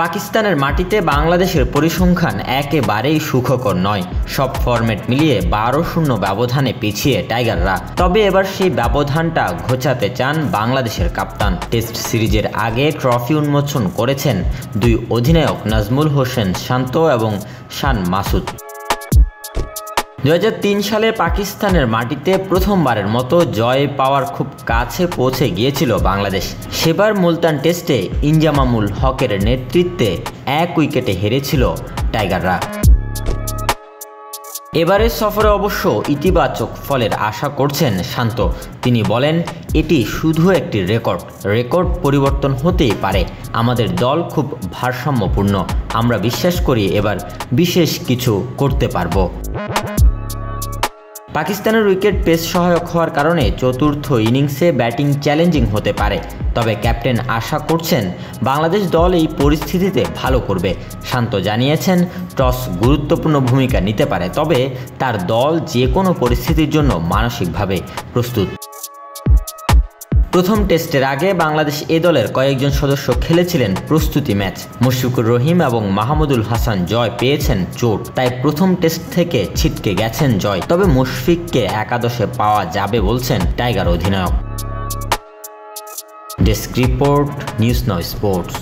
পাকিস্তানের মাটিতে বাংলাদেশের পরিসংখ্যান একেবারেই সুখকর নয়। সব ফরম্যাট মিলিয়ে 12-0 ব্যবধানে পিছিয়ে টাইগাররা। তবে এবার সেই ব্যবধানটা ঘোচাতে চান বাংলাদেশের কাপ্তান। টেস্ট সিরিজের আগে ট্রফি উন্মোচন করেছেন দুই অধিনায়ক নাজমুল হোসেন শান্ত এবং শান মাসুদ। 2003 সালে পাকিস্তানের মাটিতে প্রথমবারের মতো জয় পাওয়ার খুব কাছে পৌঁছে গিয়েছিল বাংলাদেশ। সেবার মুলতান টেস্টে ইনজামামুল হকের নেতৃত্বে 1 উইকেটে হেরেছিল টাইগাররা। এবারের সফরে অবশ্য ইতিবাচক ফলের আশা করছেন শান্ত। তিনি বলেন, এটি শুধু একটি রেকর্ড পরিবর্তন হতেই পারে। আমাদের দল খুব ভারসাম্যপূর্ণ। আমরা বিশ্বাস করি এবার বিশেষ কিছু করতে পারবো। পাকিস্তানের উইকেট পেস সহায়ক হওয়ার কারণে চতুর্থ ইনিংসে ব্যাটিং চ্যালেঞ্জিং হতে পারে। তবে ক্যাপ্টেন আশা করছেন বাংলাদেশ দল এই পরিস্থিতিতে ভালো করবে। শান্ত জানিয়েছেন, টস গুরুত্বপূর্ণ ভূমিকা নিতে পারে, তবে তার দল যে কোনো পরিস্থিতির জন্য মানসিকভাবে প্রস্তুত। প্রথম টেস্টের আগে বাংলাদেশ এ দলের কয়েকজন সদস্য খেলেছিলেন প্রস্তুতি ম্যাচ। মুশফিকুর রহিম এবং মাহমুদুল হাসান জয় পেয়েছেন চোট, তাই প্রথম টেস্ট থেকে ছিটকে গেছেন জয়। তবে মুশফিককে একাদশে পাওয়া যাবে বলছেন টাইগার অধিনায়ক। Desk report, news now sports.